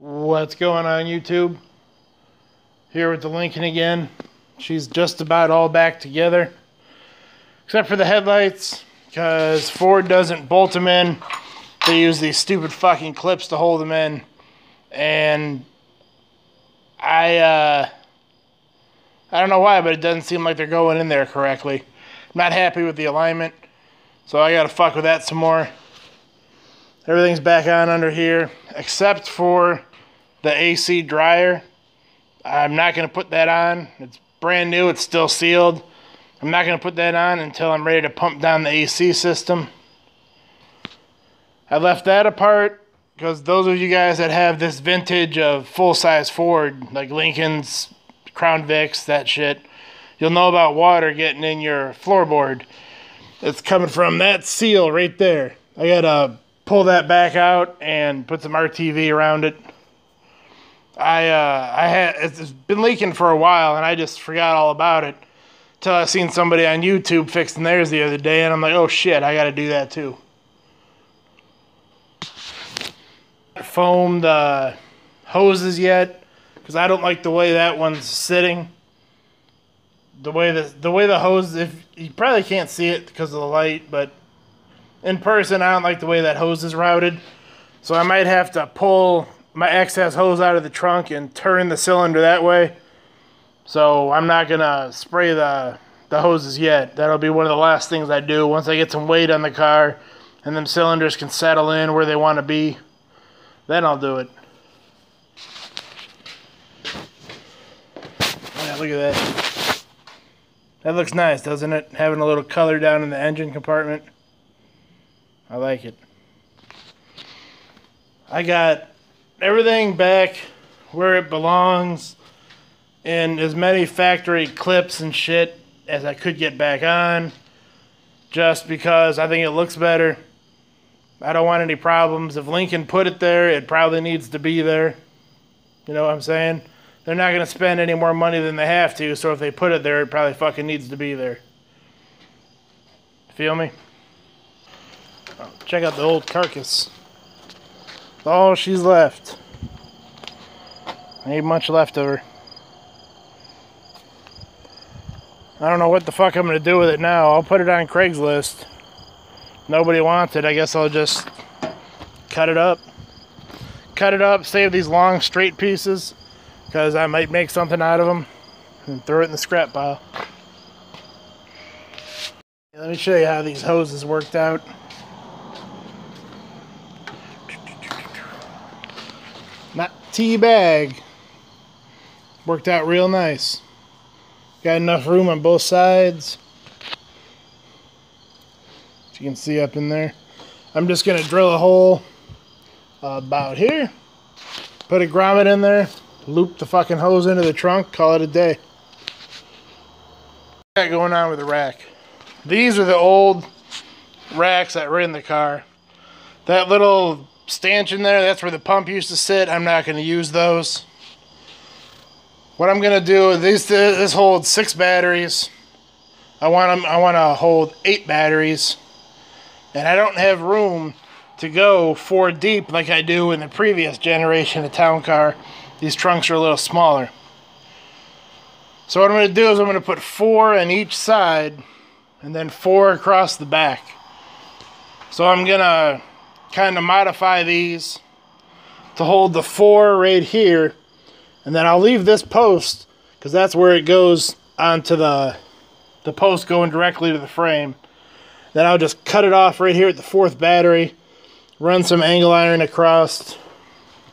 What's going on, YouTube? Here with the Lincoln again. She's just about all back together, except for the headlights, because Ford doesn't bolt them in. They use these stupid fucking clips to hold them in, and I don't know why, but it doesn't seem like they're going in there correctly. I'm not happy with the alignment, so I gotta fuck with that some more. Everything's back on under here, except for the AC dryer. I'm not going to put that on. It's brand new. It's still sealed. I'm not going to put that on until I'm ready to pump down the AC system. I left that apart because those of you guys that have this vintage of full-size Ford, like Lincolns, Crown Vics, that shit, you'll know about water getting in your floorboard. It's coming from that seal right there. I got to pull that back out and put some RTV around it. It's been leaking for a while, and I just forgot all about it until I seen somebody on YouTube fixing theirs the other day, and I'm like, oh shit, I gotta do that too. Foamed the hoses yet, because I don't like the way that one's sitting. The way the hose, if you probably can't see it because of the light, but in person I don't like the way that hose is routed, so I might have to pull my excess hose out of the trunk and turn the cylinder that way. So I'm not gonna spray the hoses yet. That'll be one of the last things I do once I get some weight on the car and them cylinders can settle in where they want to be. Then I'll do it. Yeah, look at that. That looks nice, doesn't it? Having a little color down in the engine compartment. I like it. I got everything back where it belongs in as many factory clips and shit as I could get back on, just because I think it looks better. I don't want any problems. If Lincoln put it there, it probably needs to be there. You know what I'm saying? They're not going to spend any more money than they have to, so if they put it there, it probably fucking needs to be there. Feel me? Oh, check out the old carcass. All she's left. Ain't much left of her. I don't know what the fuck I'm gonna do with it now. I'll put it on Craigslist. Nobody wants it. I guess I'll just cut it up. Cut it up, save these long straight pieces, because I might make something out of them, and throw it in the scrap pile. Let me show you how these hoses worked out. Not teabag. Worked out real nice. Got enough room on both sides. As you can see up in there. I'm just going to drill a hole about here. Put a grommet in there. Loop the fucking hose into the trunk. Call it a day. What got going on with the rack? These are the old racks that were in the car. That little stanchion there, that's where the pump used to sit. I'm not going to use those. What I'm going to do is this holds 6 batteries. I want to hold 8 batteries. And I don't have room to go 4 deep like I do in the previous generation of town car. These trunks are a little smaller. So what I'm going to do is I'm going to put 4 on each side and then 4 across the back. So I'm going to kind of modify these to hold the 4 right here, and then I'll leave this post because that's where it goes onto the post going directly to the frame. Then I'll just cut it off right here at the 4th battery, run some angle iron across,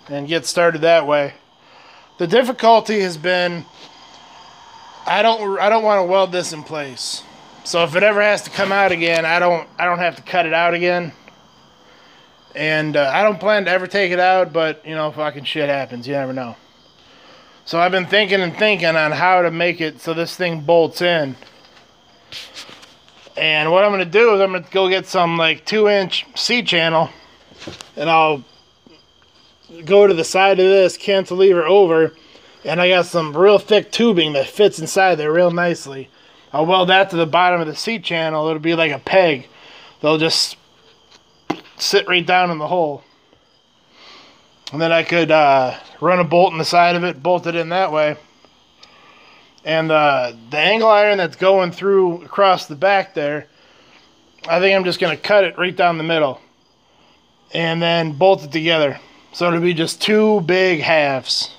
and get started that way. The difficulty has been I don't want to weld this in place, so if it ever has to come out again, I don't have to cut it out again. And I don't plan to ever take it out, but, you know, fucking shit happens. You never know. So I've been thinking on how to make it so this thing bolts in. And what I'm going to do is I'm going to go get some, like, 2-inch C-channel. And I'll go to the side of this cantilever over. And I got some real thick tubing that fits inside there real nicely. I'll weld that to the bottom of the C-channel. It'll be like a peg. They'll just sit right down in the hole. And then I could run a bolt in the side of it, bolt it in that way. And the angle iron that's going through across the back there, I think I'm just going to cut it right down the middle. And then bolt it together. So it'll be just two big halves.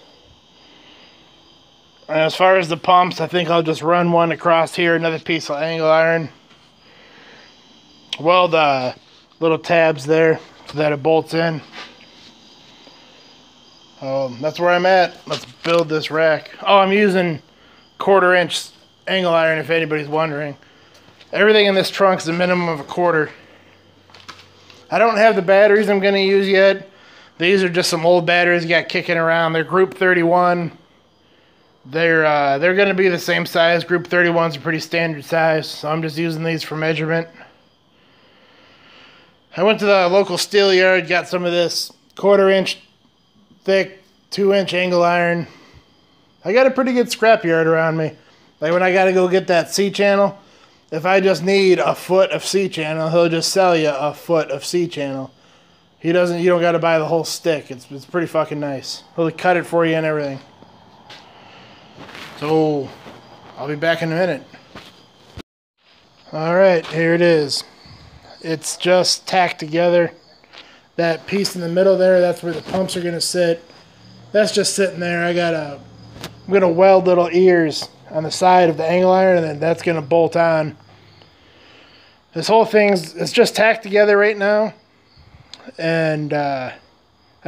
And as far as the pumps, I think I'll just run one across here, another piece of angle iron. Weld little tabs there so that it bolts in. That's where I'm at. Let's build this rack. Oh, I'm using 1/4 inch angle iron if anybody's wondering. Everything in this trunk is a minimum of 1/4. I don't have the batteries I'm going to use yet. These are just some old batteries I got kicking around. They're Group 31. They're going to be the same size. Group 31s are pretty standard size, so I'm just using these for measurement. I went to the local steel yard, got some of this 1/4 inch thick 2-inch angle iron. I got a pretty good scrap yard around me. Like when I got to go get that C-channel, if I just need a foot of C-channel, he'll just sell you a foot of C-channel. You don't got to buy the whole stick. It's pretty fucking nice. He'll cut it for you and everything. So I'll be back in a minute. All right, here it is. It's just tacked together. That piece in the middle there, that's where the pumps are gonna sit. That's just sitting there. I'm gonna weld little ears on the side of the angle iron, and then that's gonna bolt on. This whole it's just tacked together right now, and I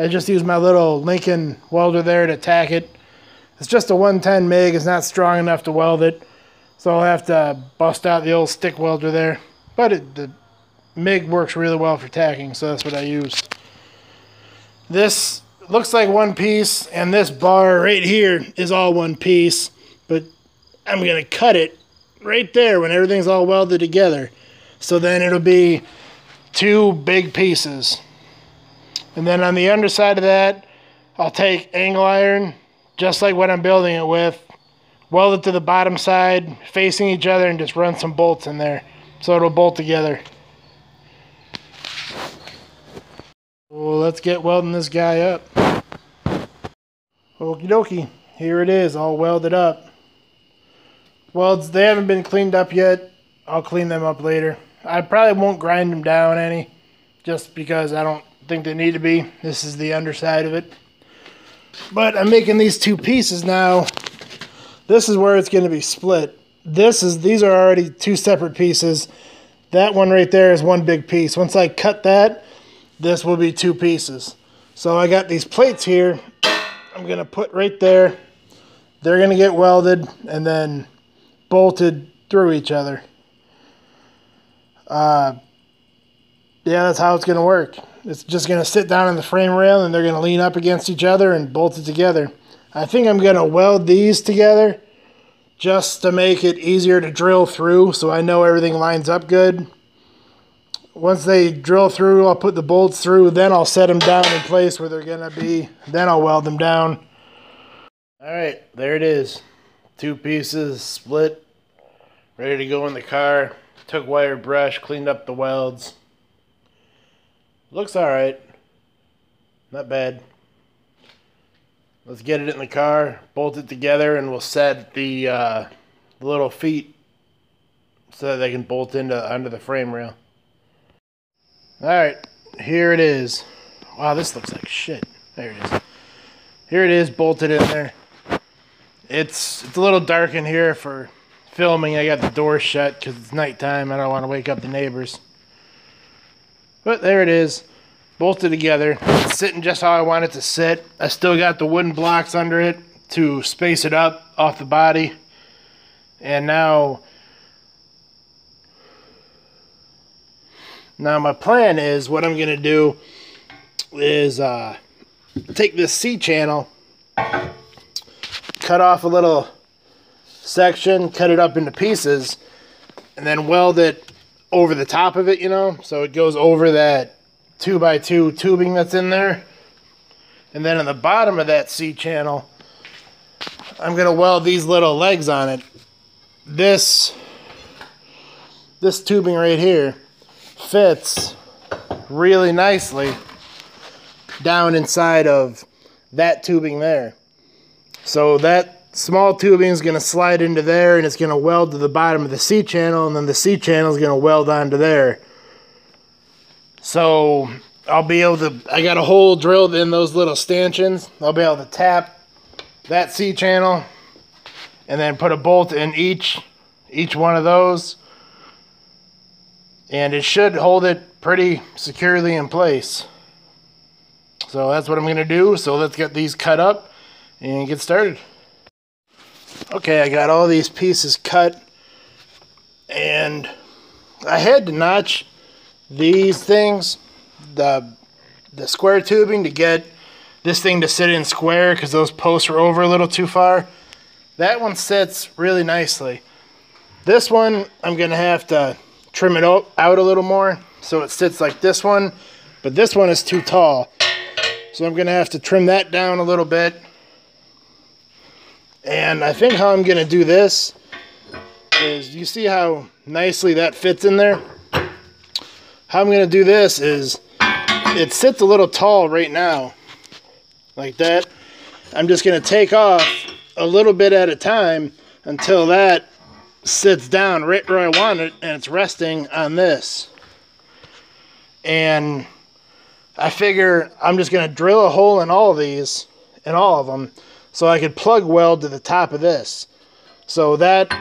just used my little Lincoln welder there to tack it. It's just a 110 MIG. It's not strong enough to weld it, so I'll have to bust out the old stick welder there. But the MIG works really well for tacking, so that's what I used. This looks like one piece, and this bar right here is all one piece, but I'm going to cut it right there when everything's all welded together. So then it'll be two big pieces. And then on the underside of that, I'll take angle iron, just like what I'm building it with, weld it to the bottom side, facing each other, and just run some bolts in there, so it'll bolt together. Well, let's get welding this guy up. Okie dokie, here it is, all welded up. Welds, they haven't been cleaned up yet. I'll clean them up later. I probably won't grind them down any, just because I don't think they need to be. This is the underside of it. But I'm making these two pieces now. This is where it's going to be split. These are already two separate pieces. That one right there is one big piece. Once I cut that, this will be two pieces. So I got these plates here. I'm going to put right there. They're going to get welded and then bolted through each other. Yeah, that's how it's going to work. It's just going to sit down in the frame rail, and they're going to lean up against each other and bolt it together. I think I'm going to weld these together just to make it easier to drill through, so I know everything lines up good. Once they drill through, I'll put the bolts through, then I'll set them down in place where they're going to be. Then I'll weld them down. Alright, there it is. Two pieces, split, ready to go in the car. Took wire brush, cleaned up the welds. Looks alright. Not bad. Let's get it in the car, bolt it together, and we'll set the little feet so that they can bolt under the frame rail. Alright, here it is. Wow, this looks like shit. There it is. Here it is, bolted in there. It's a little dark in here for filming. I got the door shut because it's nighttime. I don't want to wake up the neighbors. But there it is, bolted together. It's sitting just how I want it to sit. I still got the wooden blocks under it to space it up off the body. And now my plan is, what I'm going to do is take this C-channel, cut off a little section, cut it up into pieces, and then weld it over the top of it, you know, so it goes over that 2x2 tubing that's in there. And then on the bottom of that C-channel, I'm going to weld these little legs on it. This tubing right here fits really nicely down inside of that tubing there. So that small tubing is going to slide into there, and it's going to weld to the bottom of the C channel, and then the C channel is going to weld onto there. So I'll be able to, I got a hole drilled in those little stanchions. I'll be able to tap that C channel and then put a bolt in each one of those, and it should hold it pretty securely in place. So that's what I'm going to do. So let's get these cut up and get started. Okay, I got all these pieces cut, and I had to notch these things, the square tubing, to get this thing to sit in square because those posts were over a little too far. That one sits really nicely. This one, I'm going to have to trim it out a little more so it sits like this one, but this one is too tall. So I'm going to have to trim that down a little bit. And I think how I'm going to do this is, you see how nicely that fits in there? How I'm going to do this is, it sits a little tall right now, like that. I'm just going to take off a little bit at a time until that sits down right where I want it, and it's resting on this. And I figure I'm just going to drill a hole in all of these, in all of them, so I could plug weld to the top of this. So that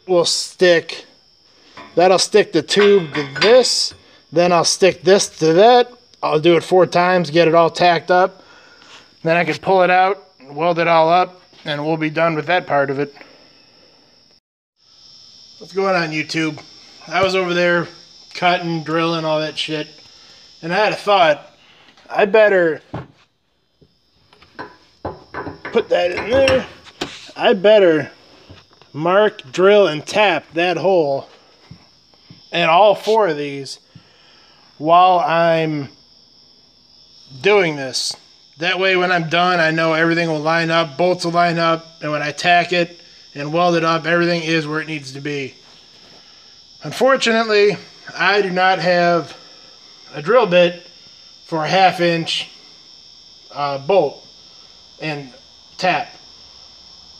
will stick, that'll stick the tube to this, then I'll stick this to that. I'll do it 4 times, get it all tacked up. Then I can pull it out, weld it all up, and we'll be done with that part of it. What's going on, YouTube? I was over there cutting, drilling, all that shit, and I had a thought. I better put that in there. I better mark, drill, and tap that hole and all 4 of these while I'm doing this. That way when I'm done, I know everything will line up, bolts will line up, and when I tack it and weld it up, everything is where it needs to be. Unfortunately, I do not have a drill bit for a 1/2 inch bolt and tap.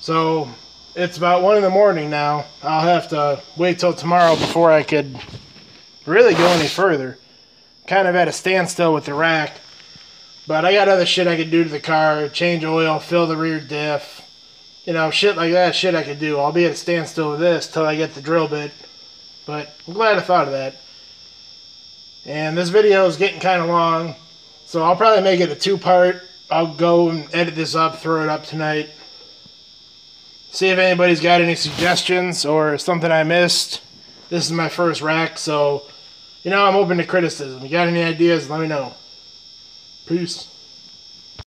So it's about 1 in the morning now. I'll have to wait till tomorrow before I could really go any further. Kind of at a standstill with the rack, but I got other shit I could do to the car, change oil, fill the rear diff, you know, shit like that, shit I could do. I'll be at a standstill with this till I get the drill bit, but I'm glad I thought of that. And this video is getting kind of long, so I'll probably make it a 2-part. I'll go and edit this up, throw it up tonight. See if anybody's got any suggestions or something I missed. This is my first rack, so, you know, I'm open to criticism. You got any ideas, let me know. Peace.